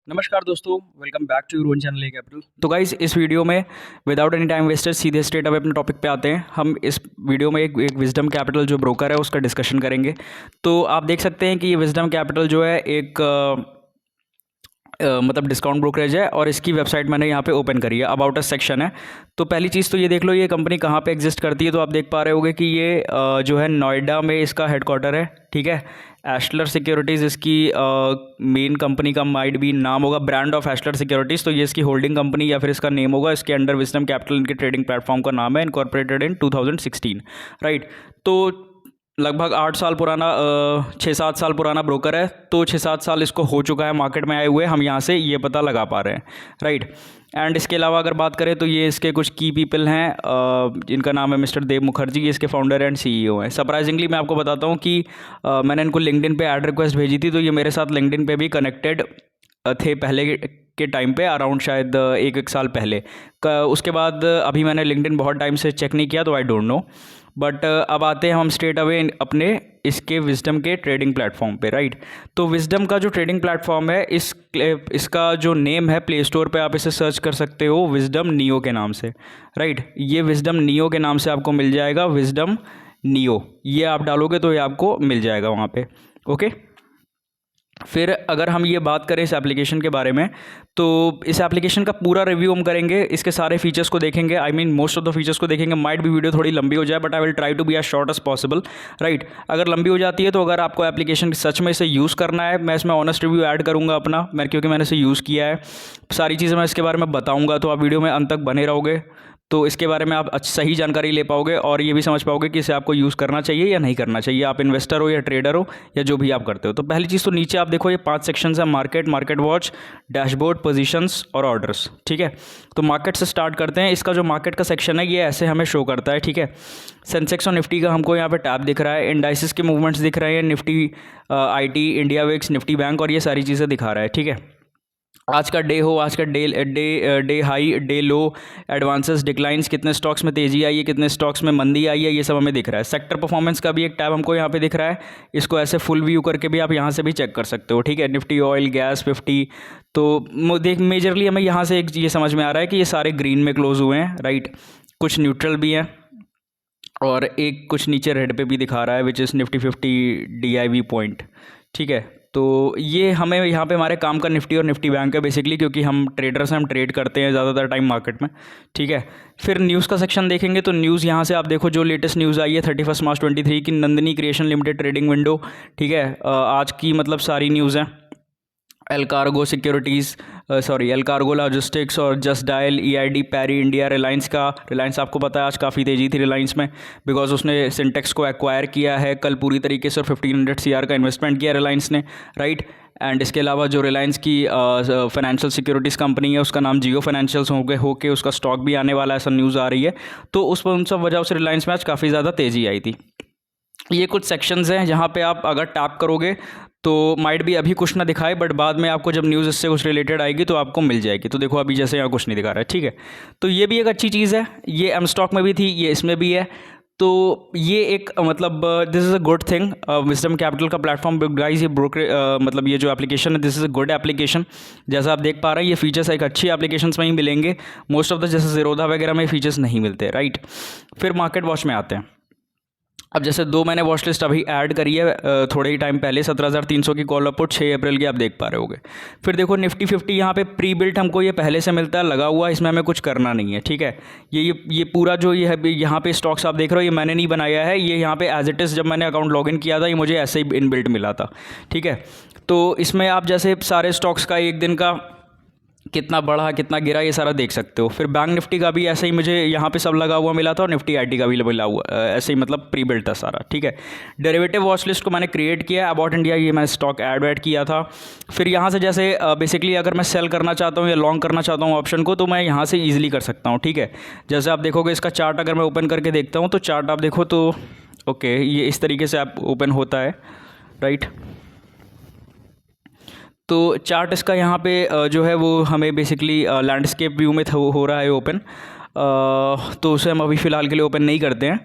नमस्कार दोस्तों, welcome back to your own channel A capital. तो गाइस, इस वीडियो में विदाउट एनी टाइम वेस्टेड सीधे स्ट्रेट अवे अपने टॉपिक पे आते हैं। हम इस वीडियो में एक विजडम कैपिटल जो ब्रोकर है उसका डिस्कशन करेंगे। तो आप देख सकते हैं कि ये विजडम कैपिटल जो है एक मतलब डिस्काउंट ब्रोकरेज है और इसकी वेबसाइट मैंने यहाँ पे ओपन करी है। अबाउट अस सेक्शन है। तो पहली चीज़ तो ये देख लो, ये कंपनी कहाँ पे एग्जिस्ट करती है। तो आप देख पा रहे होगे कि ये जो है नोएडा में इसका हेडक्वार्टर है। ठीक है, एशलर सिक्योरिटीज़ इसकी मेन कंपनी का माइट भी नाम होगा, ब्रांड ऑफ एशलर सिक्योरिटीज़। तो ये इसकी होल्डिंग कंपनी या फिर इसका नेम होगा। इसके अंडर विजडम कैपिटल इनके ट्रेडिंग प्लेटफॉर्म का नाम है, इनकॉर्पोरेटेड इन 2016, राइट। तो लगभग 8 साल पुराना 6-7 साल पुराना ब्रोकर है। तो 6-7 साल इसको हो चुका है मार्केट में आए हुए, हम यहाँ से ये पता लगा पा रहे हैं, राइट। एंड इसके अलावा अगर बात करें तो ये इसके कुछ की पीपल हैं जिनका नाम है मिस्टर देव मुखर्जी। ये इसके फाउंडर एंड सीईओ हैं। सरप्राइजिंगली मैं आपको बताता हूँ कि मैंने इनको लिंक्डइन पे ऐड रिक्वेस्ट भेजी थी, तो ये मेरे साथ लिंक्डइन पे भी कनेक्टेड थे पहले के टाइम पे, अराउंड शायद एक साल पहले। उसके बाद अभी मैंने लिंक्डइन बहुत टाइम से चेक नहीं किया, तो आई डोंट नो। बट अब आते हैं हम स्ट्रेट अवे अपने इसके विजडम के ट्रेडिंग प्लेटफॉर्म पे, राइट। तो विजडम का जो ट्रेडिंग प्लेटफॉर्म है, इसका जो नेम है, प्ले स्टोर पे आप इसे सर्च कर सकते हो विजडम नियो के नाम से, राइट। ये विजडम नियो के नाम से आपको मिल जाएगा, विजडम नियो। ये आप डालोगे तो ये आपको मिल जाएगा वहाँ पे, ओके। फिर अगर हम ये बात करें इस एप्लीकेशन के बारे में, तो इस एप्लीकेशन का पूरा रिव्यू हम करेंगे। इसके सारे फीचर्स को देखेंगे, I mean most of the features को देखेंगे। माइट भी वीडियो थोड़ी लंबी हो जाए, but I will try to be as short as possible, right. अगर लंबी हो जाती है तो अगर आपको एप्लीकेशन सच में इसे यूज़ करना है, मैं इसमें ऑनेस्ट रिव्यू ऐड करूँगा अपना, क्योंकि मैंने इसे यूज़ किया है। सारी चीज़ें मैं इसके बारे में बताऊँगा, तो आप वीडियो में अंत तक बने रहोगे, तो इसके बारे में आप सही जानकारी ले पाओगे और ये भी समझ पाओगे कि इसे आपको यूज़ करना चाहिए या नहीं करना चाहिए। आप इन्वेस्टर हो या ट्रेडर हो या जो भी आप करते हो। तो पहली चीज़ तो नीचे आप देखो, ये 5 सेक्शंस हैं: market, market watch, dashboard, positions और ऑर्डर्स। ठीक है, तो मार्केट से स्टार्ट करते हैं। इसका जो मार्केट का सेक्शन है ये ऐसे हमें शो करता है, ठीक है। सेंसेक्स और निफ्टी का हमको यहाँ पे टैब दिख रहा है, इंडाइसिस के मूवमेंट्स दिख रहे हैं, Nifty IT, India VIX, Nifty bank, और ये सारी चीज़ें दिखा रहा है, ठीक है। आज का डे हो, आज का डे हाई, डे लो, एडवांसेस, डिक्लाइंस, कितने स्टॉक्स में तेज़ी आई है, कितने स्टॉक्स में मंदी आई है, ये सब हमें दिख रहा है। सेक्टर परफॉर्मेंस का भी एक टैब हमको यहाँ पे दिख रहा है। इसको ऐसे फुल व्यू करके भी आप यहाँ से भी चेक कर सकते हो, ठीक है। Nifty oil, gas 50। तो देख, मेजरली हमें यहाँ से एक ये समझ में आ रहा है कि ये सारे ग्रीन में क्लोज हुए हैं, राइट। कुछ न्यूट्रल भी हैं और एक कुछ नीचे रेड पे भी दिखा रहा है, which is Nifty 50 DIV point, ठीक है। तो ये हमें यहाँ पे हमारे काम का निफ्टी और निफ्टी बैंक है बेसिकली, क्योंकि हम ट्रेडर्स हैं, हम ट्रेड करते हैं ज़्यादातर टाइम मार्केट में, ठीक है। फिर न्यूज़ का सेक्शन देखेंगे तो न्यूज़ यहाँ से आप देखो, जो लेटेस्ट न्यूज़ आई है 31 मार्च 23 की, Nandini creation limited trading window, ठीक है। आज की मतलब सारी न्यूज़ हैं। L cargo securities, L cargo logistics और just dial, EID, Parry India, Reliance आपको पता है आज काफ़ी तेज़ी थी रिलायंस में, बिकॉज उसने सिंटेक्स को एक्वायर किया है कल पूरी तरीके से और 1500 CR का इन्वेस्टमेंट किया रिलायंस ने, राइट। एंड इसके अलावा जो रिलायंस की फाइनेंशियल सिक्योरिटीज़ कंपनी है उसका नाम जियो फाइनेंशियल्स होके उसका स्टॉक भी आने वाला है, ऐसा न्यूज़ आ रही है। तो उन सब वजह से रिलायंस में आज काफ़ी ज़्यादा तेज़ी आई थी। ये कुछ सेक्शंस हैं जहाँ पे आप अगर टैप करोगे तो माइट भी अभी कुछ ना दिखाए, बट बाद में आपको जब न्यूज़ इससे कुछ रिलेटेड आएगी तो आपको मिल जाएगी। तो देखो अभी जैसे यहाँ कुछ नहीं दिखा रहा है, ठीक है। तो ये भी एक अच्छी चीज़ है, ये एम स्टॉक में भी थी, ये इसमें भी है। तो ये एक मतलब this is a good thing. Wisdom capital का प्लेटफॉर्म गाइस, ये ब्रोकर मतलब ये जो एप्लीकेशन है, this is a good application. जैसा आप देख पा रहे हैं, ये फीचर्स एक अच्छी एप्लीकेशन में ही मिलेंगे। मोस्ट ऑफ द जैसे ज़ीरोधा वगैरह में फीचर्स नहीं मिलते, राइट। फिर मार्केट वॉच में आते हैं। अब जैसे 2 मैंने वॉच लिस्ट अभी ऐड करी है थोड़े ही टाइम पहले, 17,300 की कॉल अपुट 6 अप्रैल की, आप देख पा रहे होगे। फिर देखो निफ्टी 50 यहाँ पे प्री बिल्ट हमको ये पहले से मिलता है, लगा हुआ, इसमें हमें कुछ करना नहीं है, ठीक है। ये पूरा जो ये है यहाँ पे स्टॉक्स आप देख रहे हो, ये मैंने नहीं बनाया है, ये यहाँ पे एज इट इज़ जब मैंने अकाउंट लॉगिन किया था ये मुझे ऐसे ही इनबिल्ट मिला था, ठीक है। तो इसमें आप जैसे सारे स्टॉक्स का एक दिन का कितना बढ़ा कितना गिरा ये सारा देख सकते हो। फिर बैंक निफ्टी का भी ऐसे ही मुझे यहाँ पे सब लगा हुआ मिला था और निफ्टी IT का भी मिला हुआ ऐसे ही, मतलब प्री बिल्ट था सारा, ठीक है। डेरिवेटिव वॉच लिस्ट को मैंने क्रिएट किया, अबाउट इंडिया ये मैंने स्टॉक ऐड किया था। फिर यहाँ से जैसे बेसिकली अगर मैं सेल करना चाहता हूँ या लॉन्ग करना चाहता हूँ ऑप्शन को, तो मैं यहाँ से ईजिली कर सकता हूँ, ठीक है। जैसे आप देखोगे इसका चार्ट अगर मैं ओपन करके देखता हूँ तो चार्ट आप देखो तो ओके, ये इस तरीके से आप ओपन होता है, राइट। तो चार्ट इसका यहाँ पे जो है वो हमें बेसिकली लैंडस्केप व्यू में हो रहा है ओपन, तो उसे हम अभी फ़िलहाल के लिए ओपन नहीं करते हैं।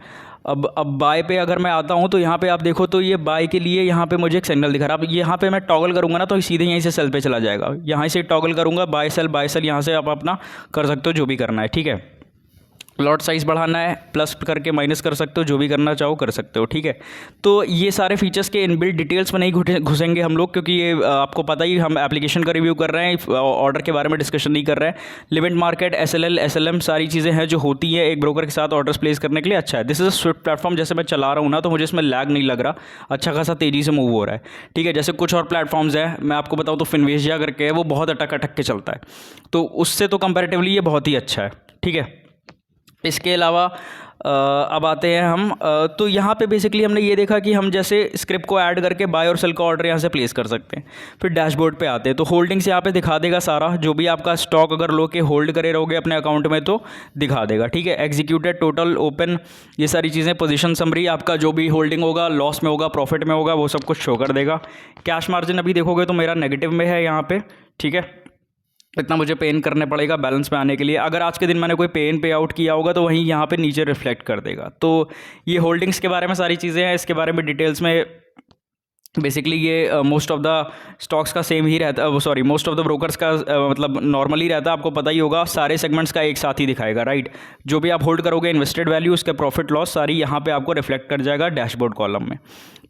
अब बाय पे अगर मैं आता हूँ तो यहाँ पे आप देखो तो ये बाय के लिए यहाँ पे मुझे एक सिग्नल दिखा रहा है। अब यहाँ पे मैं टॉगल करूँगा ना तो सीधे यहीं से सेल पे चला जाएगा। यहाँ से टॉगल करूँगा बाय सेल यहाँ से आप अपना कर सकते हो जो भी करना है, ठीक है। लॉट साइज़ बढ़ाना है प्लस करके माइनस कर सकते हो, जो भी करना चाहो कर सकते हो, ठीक है। तो ये सारे फीचर्स के इनबिल्ट डिटेल्स में नहीं घुसेंगे हम लोग, क्योंकि ये आपको पता ही हम एप्लीकेशन का रिव्यू कर रहे हैं, ऑर्डर के बारे में डिस्कशन नहीं कर रहे हैं। लिमिट मार्केट, SLL, SLM सारी चीज़ें हैं जो होती हैं एक ब्रोकर के साथ ऑर्डर्स प्लेस करने के लिए। अच्छा है, this is a Swift platform. जैसे मैं चला रहा हूँ ना तो मुझे इसमें लैग नहीं लग रहा, अच्छा खासा तेज़ी से मूव हो रहा है, ठीक है। जैसे कुछ और प्लेटफॉर्म्स हैं, मैं आपको बताऊँ तो फिनवेशिया करके है, वो बहुत अटक अटक के चलता है, तो उससे तो कंपैरेटिवली ये बहुत ही अच्छा है, ठीक है। इसके अलावा अब आते हैं हम तो यहाँ पे बेसिकली हमने ये देखा कि हम जैसे स्क्रिप्ट को ऐड करके बाय और सेल का ऑर्डर यहाँ से प्लेस कर सकते हैं। फिर डैशबोर्ड पे आते हैं तो होल्डिंग्स यहाँ पे दिखा देगा सारा, जो भी आपका स्टॉक अगर लो के होल्ड करे रहोगे अपने अकाउंट में तो दिखा देगा, ठीक है। एग्जीक्यूटेड, टोटल, ओपन, ये सारी चीज़ें, पोजीशन समरी, आपका जो भी होल्डिंग होगा, लॉस में होगा, प्रॉफिट में होगा, वो सब कुछ शो कर देगा। कैश मार्जिन अभी देखोगे तो मेरा नेगेटिव में है यहाँ पे, ठीक है। इतना मुझे पेन करने पड़ेगा बैलेंस में आने के लिए। अगर आज के दिन मैंने कोई पे आउट किया होगा तो वहीं यहाँ पे नीचे रिफ्लेक्ट कर देगा। तो ये होल्डिंग्स के बारे में सारी चीज़ें हैं, इसके बारे में डिटेल्स में बेसिकली ये मोस्ट ऑफ द स्टॉक्स का सेम ही रहता है, sorry most of the brokers का मतलब नॉर्मली रहता है, आपको पता ही होगा। सारे सेगमेंट्स का एक साथ ही दिखाएगा, राइट। जो भी आप होल्ड करोगे इन्वेस्टेड वैल्यू, उसके प्रॉफिट लॉस सारी यहाँ पे आपको रिफ्लेक्ट कर जाएगा डैशबोर्ड कॉलम में।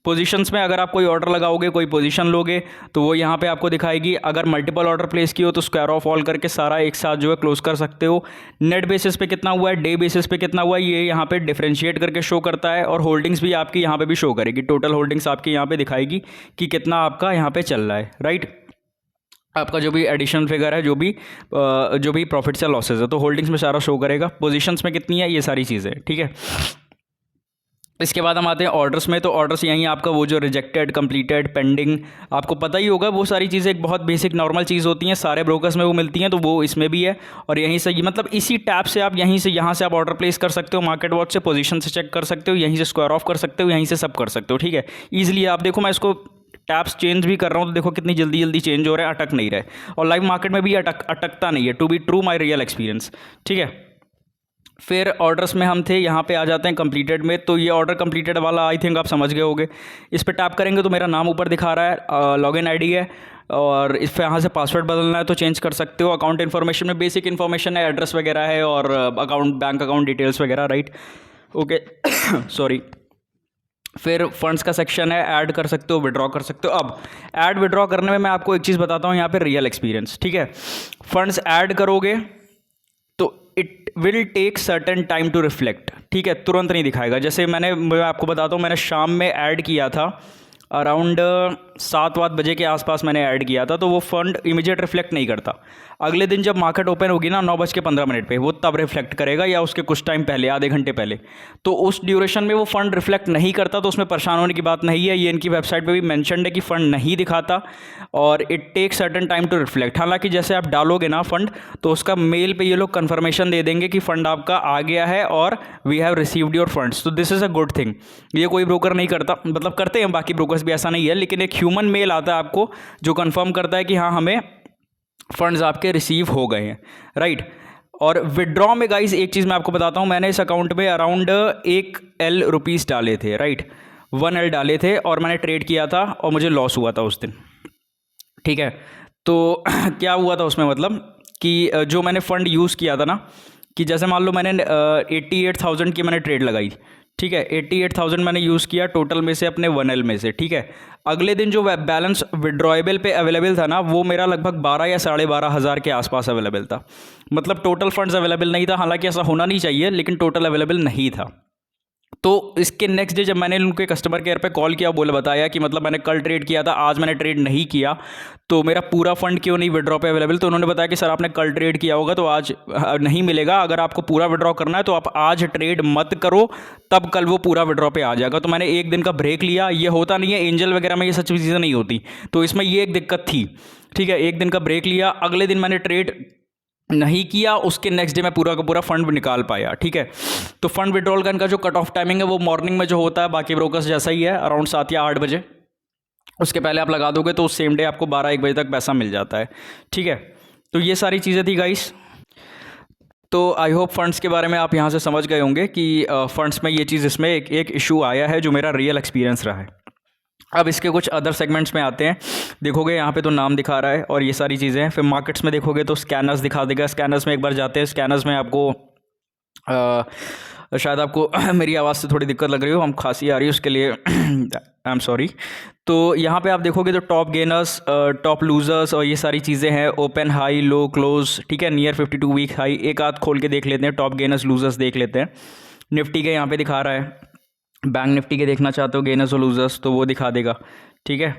पोजीशंस में अगर आप कोई ऑर्डर लगाओगे, कोई पोजीशन लोगे तो वो यहाँ पे आपको दिखाएगी। अगर मल्टीपल ऑर्डर प्लेस की हो तो स्क्वायर ऑफ ऑल करके सारा एक साथ जो है क्लोज कर सकते हो। नेट बेसिस पे कितना हुआ है, डे बेसिस पे कितना हुआ है, ये यहाँ पे डिफरेंशिएट करके शो करता है। और होल्डिंग्स भी आपकी यहाँ पे भी शो करेगी, टोटल होल्डिंग्स आपकी यहाँ पे दिखाएगी कि कितना आपका यहाँ पे चल रहा है, राइट। आपका जो भी एडिशन फिगर है, जो भी प्रॉफिट्स या लॉसेज है, तो होल्डिंग्स में सारा शो करेगा। पोजीशंस में कितनी है, ये सारी चीज़ें, ठीक है। इसके बाद हम आते हैं ऑर्डर्स में। तो ऑर्डर्स यहीं आपका वो जो रिजेक्टेड, कंप्लीटेड, पेंडिंग, आपको पता ही होगा वो सारी चीज़ें एक बहुत बेसिक नॉर्मल चीज़ होती हैं, सारे ब्रोकर्स में वो मिलती हैं, तो वो इसमें भी है। और यहीं से मतलब इसी टैब से आप यहाँ से आप ऑर्डर प्लेस कर सकते हो, मार्केट वॉच से पोजीशन से चेक कर सकते हो, यहीं से स्क्वायर ऑफ कर सकते हो, यहीं से सब कर सकते हो, ठीक है। ईजिली आप देखो, मैं इसको टैब्स चेंज भी कर रहा हूँ तो देखो कितनी जल्दी जल्दी चेंज हो रहा है, अटक नहीं रहे। और लाइव मार्केट में भी अटकता नहीं है, to be true my real experience, ठीक है। फिर ऑर्डर्स में हम थे, यहाँ पे आ जाते हैं कंप्लीटेड में। तो ये ऑर्डर कंप्लीटेड वाला आई थिंक आप समझ गए होंगे। इस पर टैप करेंगे तो मेरा नाम ऊपर दिखा रहा है, लॉगिन आईडी है, और इस पर यहाँ से पासवर्ड बदलना है तो चेंज कर सकते हो। अकाउंट इन्फॉर्मेशन में बेसिक इन्फॉर्मेशन है, एड्रेस वगैरह है, और अकाउंट, बैंक अकाउंट डिटेल्स वगैरह, राइट, ओके सॉरी। फिर फंड्स का सेक्शन है, ऐड कर सकते हो, विड्रॉ कर सकते हो। अब ऐड विड्रॉ करने में मैं आपको एक चीज़ बताता हूँ यहाँ पे, रियल एक्सपीरियंस, ठीक है। फंड्स ऐड करोगे तो it will take certain time to reflect, ठीक है, तुरंत नहीं दिखाएगा। जैसे मैं आपको बताता हूँ, मैंने शाम में ऐड किया था, अराउंड 7-8 बजे के आसपास मैंने ऐड किया था, तो वो फंड इमीडिएट रिफ्लेक्ट नहीं करता। अगले दिन जब मार्केट ओपन होगी ना 9:15 पे, वो तब रिफ्लेक्ट करेगा, या उसके कुछ टाइम पहले, आधे घंटे पहले। तो उस ड्यूरेशन में वो फंड रिफ्लेक्ट नहीं करता, तो उसमें परेशान होने की बात नहीं है। ये इनकी वेबसाइट पे भी मेंशन्ड है कि फंड नहीं दिखाता, और it take certain time to reflect. हालांकि जैसे आप डालोगे ना फंड, तो उसका मेल पे ये लोग कन्फर्मेशन दे देंगे कि फंड आपका आ गया है और we have received your funds. तो this is a good thing. ये कोई ब्रोकर नहीं करता, मतलब करते हैं बाकी ब्रोकर्स भी, ऐसा नहीं है, लेकिन एक ह्यूमन मेल आता है आपको जो कंफर्म करता है कि हाँ हमें फंड्स आपके रिसीव हो गए हैं, राइट। और विड्रॉ में गाइस एक चीज़ मैं आपको बताता हूँ, मैंने इस अकाउंट में अराउंड 1 रुपीज़ डाले थे, राइट, 1 L डाले थे, और मैंने ट्रेड किया था और मुझे लॉस हुआ था उस दिन, ठीक है। तो क्या हुआ था उसमें, मतलब कि जो मैंने फ़ंड यूज़ किया था ना, कि जैसे मान लो मैंने 88,000 की मैंने ट्रेड लगाई, ठीक है, 88,000 मैंने यूज़ किया टोटल में से, अपने 1 L में से, ठीक है। अगले दिन जो बैलेंस विड्रॉएबल पे अवेलेबल था ना, वो मेरा लगभग 12 या 12,500 के आसपास अवेलेबल था। मतलब टोटल फंड्स अवेलेबल नहीं था, हालांकि ऐसा होना नहीं चाहिए, लेकिन टोटल अवेलेबल नहीं था। तो इसके नेक्स्ट डे जब मैंने उनके कस्टमर केयर पे कॉल किया, बताया कि मतलब मैंने कल ट्रेड किया था, आज मैंने ट्रेड नहीं किया, तो मेरा पूरा फंड क्यों नहीं विड्रॉ पे अवेलेबल। तो उन्होंने बताया कि सर आपने कल ट्रेड किया होगा तो आज नहीं मिलेगा, अगर आपको पूरा विड्रॉ करना है तो आप आज ट्रेड मत करो, तब कल वो पूरा विड्रॉ पे आ जाएगा। तो मैंने एक दिन का ब्रेक लिया। ये होता नहीं है एंजल वगैरह में, ये सच चीज़ें नहीं होती, तो इसमें ये एक दिक्कत थी, ठीक है। एक दिन का ब्रेक लिया, अगले दिन मैंने ट्रेड नहीं किया, उसके नेक्स्ट डे मैं पूरा का पूरा फंड निकाल पाया, ठीक है। तो फंड विड्रॉल का इनका जो कट ऑफ टाइमिंग है वो मॉर्निंग में जो होता है, बाकी ब्रोकर्स जैसा ही है, अराउंड 7 या 8 बजे। उसके पहले आप लगा दोगे तो सेम डे आपको 12-1 बजे तक पैसा मिल जाता है, ठीक है। तो ये सारी चीज़ें थी गाइस। तो आई होप फंड्स के बारे में आप यहाँ से समझ गए होंगे कि फंड्स में ये चीज़, इसमें एक इशू आया है जो मेरा रियल एक्सपीरियंस रहा है। अब इसके कुछ अदर सेगमेंट्स में आते हैं। देखोगे यहाँ पे तो नाम दिखा रहा है और ये सारी चीज़ें हैं। फिर मार्केट्स में देखोगे तो स्कैनर्स दिखा देगा। स्कैनर्स में एक बार जाते हैं। स्कैनर्स में आपको शायद आपको मेरी आवाज़ से थोड़ी दिक्कत लग रही हो, हम खांसी आ रही है, उसके लिए आई एम सॉरी। तो यहाँ पे आप देखोगे तो टॉप गेनर्स, टॉप लूजर्स और ये सारी चीज़ें हैं। ओपन, हाई, लो, क्लोज, ठीक है, नियर 52 वीक हाई। एक आध खोल के देख लेते हैं, टॉप गेनर्स लूजर्स देख लेते हैं। निफ्टी के यहाँ पे दिखा रहा है। बैंक निफ्टी के देखना चाहते हो गेनर्स और लूजर्स तो वो दिखा देगा, ठीक है,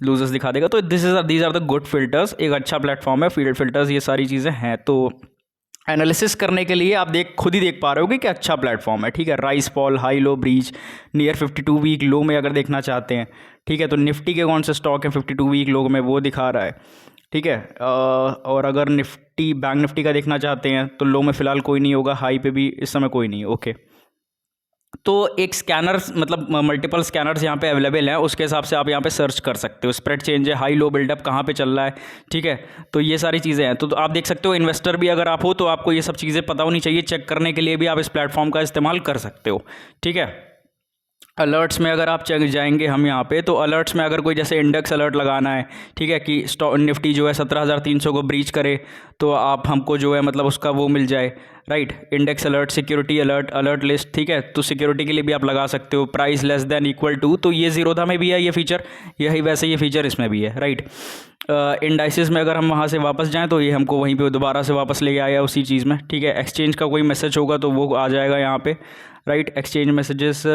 लूजर्स दिखा देगा। तो these are the good filters. एक अच्छा प्लेटफॉर्म है फील्ड फिल्टर्स, ये सारी चीज़ें हैं। तो एनालिसिस करने के लिए आप खुद ही देख पा रहे हो कि अच्छा प्लेटफॉर्म है, ठीक है। राइस, फॉल, हाई, लो, ब्रीच, नियर 52 वीक लो में अगर देखना चाहते हैं, ठीक है, तो निफ्टी के कौन से स्टॉक है 52 वीक लो में, वो दिखा रहा है, ठीक है। और अगर निफ्टी, बैंक निफ्टी का देखना चाहते हैं तो लो में फ़िलहाल कोई नहीं होगा, हाई पे भी इस समय कोई नहीं है, ओके। तो एक स्कैनर्स, मतलब मल्टीपल स्कैनर्स यहाँ पे अवेलेबल हैं, उसके हिसाब से आप यहाँ पे सर्च कर सकते हो। स्प्रेड चेंज है, हाई लो बिल्डअप कहाँ पे चल रहा है, ठीक है, तो ये सारी चीज़ें हैं। तो आप देख सकते हो, इन्वेस्टर भी अगर आप हो तो आपको ये सब चीज़ें पता होनी चाहिए। चेक करने के लिए भी आप इस प्लेटफॉर्म का इस्तेमाल कर सकते हो, ठीक है। अलर्ट्स में अगर आप चेक जाएंगे हम यहाँ पे, तो अलर्ट्स में अगर कोई जैसे इंडेक्स अलर्ट लगाना है, ठीक है, कि स्टॉक निफ्टी जो है 17,300 को ब्रीच करे तो आप हमको जो है मतलब उसका वो मिल जाए, right. Index alert, security alert, alert list, ठीक है, तो सिक्योरिटी के लिए भी आप लगा सकते हो। Price less than equal to, तो ये ज़ीरोधा में भी है ये फीचर, यही वैसे ये फीचर इसमें भी है, राइट। इंडाइसिस में अगर हम वहाँ से वापस जाएँ तो ये हमको वहीं पे दोबारा से वापस ले आया उसी चीज़ में, ठीक है। एक्सचेंज का कोई मैसेज होगा तो वो आ जाएगा यहाँ पे, राइट। एक्सचेंज मैसेजेस,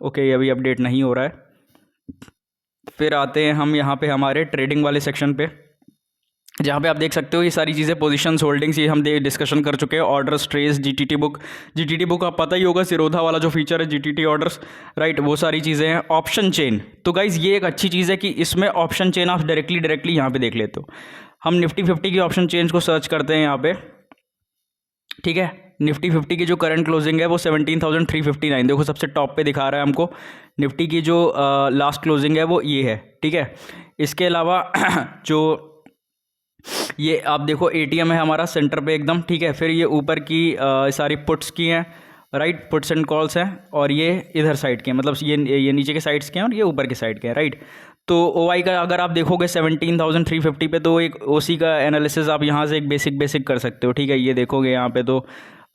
ओके, अभी अपडेट नहीं हो रहा है। फिर आते हैं हम यहाँ पे हमारे ट्रेडिंग वाले सेक्शन पे, जहाँ पे आप देख सकते हो ये सारी चीज़ें, पोजीशंस, होल्डिंग्स, ये हम डिस्कशन कर चुके हैं। ऑर्डर्स, ट्रेस, जीटीटी बुक आप पता ही होगा, सिरोधा वाला जो फीचर है जीटीटी ऑर्डर्स, राइट, वो सारी चीज़ें हैं। ऑप्शन चेन, तो गाइज ये एक अच्छी चीज़ है कि इसमें ऑप्शन चेन आप डायरेक्टली यहाँ पे देख लेते हो। हम निफ्टी 50 की ऑप्शन चेन को सर्च करते हैं यहाँ पे, ठीक है। निफ्टी 50 की जो करंट क्लोजिंग है वो 17,359, देखो सबसे टॉप पे दिखा रहा है हमको। निफ्टी की जो लास्ट क्लोजिंग है वो ये है, ठीक है। इसके अलावा जो ये आप देखो एटीएम है हमारा सेंटर पे एकदम, ठीक है। फिर ये ऊपर की सारी पुट्स की हैं, राइट, पुट्स एंड कॉल्स हैं, और ये इधर साइड के, मतलब ये नीचे के साइड्स के हैं और ये ऊपर के साइड के हैं, राइट। तो ओआई का अगर आप देखोगे 17,350 पे, तो एक ओसी का एनालिसिस आप यहाँ से एक बेसिक कर सकते हो, ठीक है। ये देखोगे यहाँ पे तो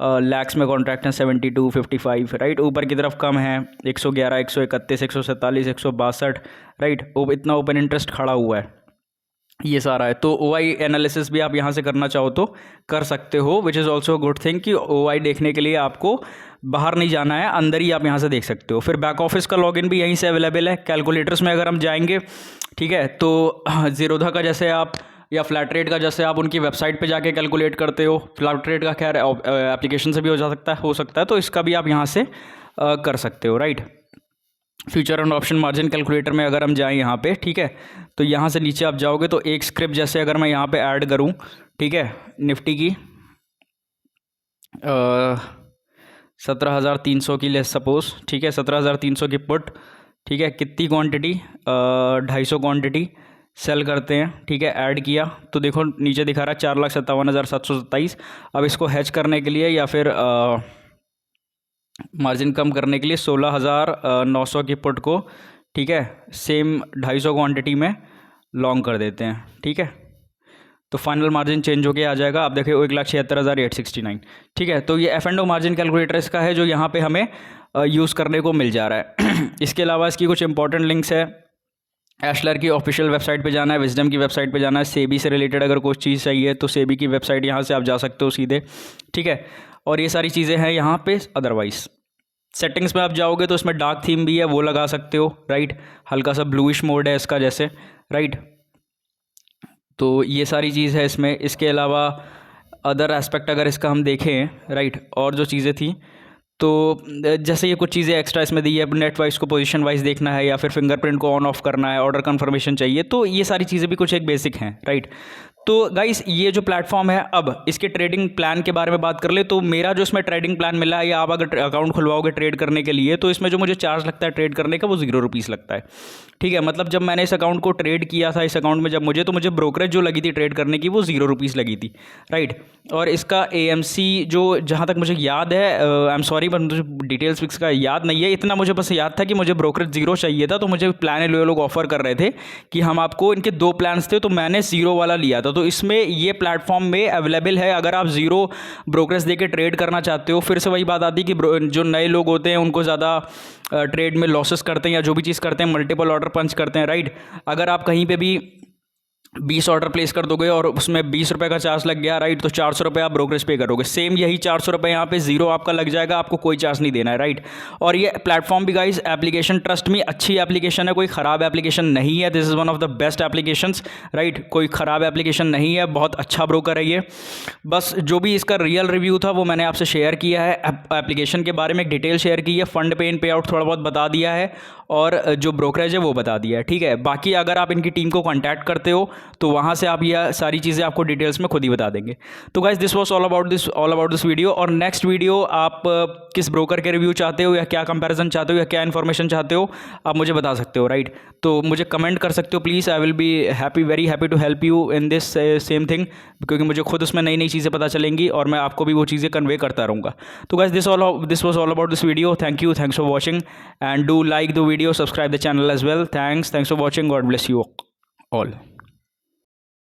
लैक्स में कॉन्ट्रैक्ट हैं 72, 55, राइट। ऊपर की तरफ कम है 111, 131, 147, 162, राइट। इतना ओपन इंटरेस्ट खड़ा हुआ है, ये सारा है। तो ओआई एनालिसिस भी आप यहाँ से करना चाहो तो कर सकते हो, which is also good thing कि ओआई देखने के लिए आपको बाहर नहीं जाना है, अंदर ही आप यहाँ से देख सकते हो। फिर बैक ऑफिस का लॉगिन भी यहीं से अवेलेबल है। कैलकुलेटर्स में अगर हम जाएंगे, ठीक है, तो ज़ीरोधा का जैसे आप, या फ्लैट रेट का जैसे आप उनकी वेबसाइट पे जाके कैलकुलेट करते हो, फ्लैट रेट का खैर एप्लीकेशन से भी हो सकता है, तो इसका भी आप यहाँ से कर सकते हो, right. Future and option margin calculator में अगर हम जाएं यहाँ पे, ठीक है, तो यहाँ से नीचे आप जाओगे तो एक स्क्रिप्ट जैसे अगर मैं यहाँ पे ऐड करूँ, ठीक है, निफ्टी की 17,300 की ले सपोज, ठीक है, 17,300 की पुट, ठीक है, कितनी क्वांटिटी, 250 क्वांटिटी सेल करते हैं, ठीक है। ऐड किया तो देखो नीचे दिखा रहा है 4,57,727। अब इसको हैच करने के लिए या फिर मार्जिन कम करने के लिए 16,900 की पुट को, ठीक है, सेम 250 क्वांटिटी में लॉन्ग कर देते हैं, ठीक है। तो फाइनल मार्जिन चेंज होके आ जाएगा, आप देखिए 1,76,869, ठीक है। तो ये F&O मार्जिन कैलकुलेटर इसका है जो यहाँ पे हमें यूज़ करने को मिल जा रहा है। इसके अलावा इसकी कुछ इंपॉर्टेंट लिंक्स है। एशलर की ऑफिशियल वेबसाइट पे जाना है, विजडम की वेबसाइट पे जाना है, सेबी से रिलेटेड अगर कुछ चीज़ चाहिए तो सेबी की वेबसाइट यहाँ से आप जा सकते हो सीधे, ठीक है। और ये सारी चीज़ें हैं यहाँ पे। अदरवाइज सेटिंग्स में आप जाओगे तो इसमें डार्क थीम भी है, वो लगा सकते हो, राइट। हल्का सा ब्लूइश मोड है इसका जैसे, राइट। तो ये सारी चीज़ है इसमें। इसके अलावा अदर एस्पेक्ट अगर इसका हम देखें, राइट, और जो चीज़ें थी तो जैसे ये कुछ चीज़ें एक्स्ट्रा इसमें दी है, नेट वाइज को पोजीशन वाइज देखना है या फिर फिंगरप्रिंट को ऑन ऑफ करना है, ऑर्डर कंफर्मेशन चाहिए, तो ये सारी चीज़ें भी कुछ एक बेसिक हैं, राइट। तो गाइस ये जो प्लेटफॉर्म है, अब इसके ट्रेडिंग प्लान के बारे में बात कर ले तो मेरा जो इसमें ट्रेडिंग प्लान मिला है, या आप अगर अकाउंट खुलवाओगे ट्रेड करने के लिए, तो इसमें जो मुझे चार्ज लगता है ट्रेड करने का वो 0 रुपीज़ लगता है। ठीक है, मतलब जब मैंने इस अकाउंट को ट्रेड किया था, इस अकाउंट में जब मुझे ब्रोकरेज जो लगी थी ट्रेड करने की वो 0 रुपीज़ लगी थी, राइट। और इसका AMC जो जहाँ तक मुझे याद है, आई एम सॉरी बट मुझे डिटेल्स फिक्स का याद नहीं है, इतना मुझे बस याद था कि मुझे ब्रोकरेज 0 चाहिए था, तो मुझे प्लान लोग ऑफर कर रहे थे कि हम आपको, इनके 2 प्लान्स थे तो मैंने 0 वाला लिया था। तो इसमें ये प्लेटफॉर्म में अवेलेबल है, अगर आप 0 ब्रोकरेज देके ट्रेड करना चाहते हो। फिर से वही बात आती है कि जो नए लोग होते हैं उनको ज़्यादा ट्रेड में लॉसेस करते हैं, या जो भी चीज़ करते हैं मल्टीपल ऑर्डर पंच करते हैं, राइट। अगर आप कहीं पे भी 20 ऑर्डर प्लेस कर दोगे और उसमें 20 रुपये का चार्ज लग गया, राइट, तो 400 रुपये आप ब्रोकरेज पे करोगे। सेम यही 400 रुपये यहाँ पे 0 आपका लग जाएगा, आपको कोई चार्ज नहीं देना है, राइट। और ये प्लेटफॉर्म भी गाइस, एप्लीकेशन ट्रस्ट मी अच्छी एप्लीकेशन है, कोई ख़राब एप्लीकेशन नहीं है। This is one of the best applications, right, कोई ख़राब एप्लीकेशन नहीं है, बहुत अच्छा ब्रोकर है ये। बस जो भी इसका रियल रिव्यू था वो मैंने आपसे शेयर किया है, एप्लीकेशन के बारे में एक डिटेल शेयर की है, फंड पे इन पे आउट थोड़ा बहुत बता दिया है, और जो ब्रोकरेज है वो बता दिया है, ठीक है। बाकी अगर आप इनकी टीम को कॉन्टैक्ट करते हो तो वहाँ से आप ये सारी चीज़ें आपको डिटेल्स में खुद ही बता देंगे। तो guys this was all about this video. और नेक्स्ट वीडियो आप किस ब्रोकर के रिव्यू चाहते हो, या क्या कंपैरिजन चाहते हो, या क्या इन्फॉर्मेशन चाहते हो, आप मुझे बता सकते हो, राइट। तो मुझे कमेंट कर सकते हो please, I will be very happy to help you in this same thing, क्योंकि मुझे खुद उसमें नई नई चीज़ें पता चलेंगी और मैं आपको भी वो चीज़ें कन्वे करता रहूँगा। तो guys this was all about this video. Thanks for watching and do like the video, subscribe the channel as well. Thanks for watching. God bless you all.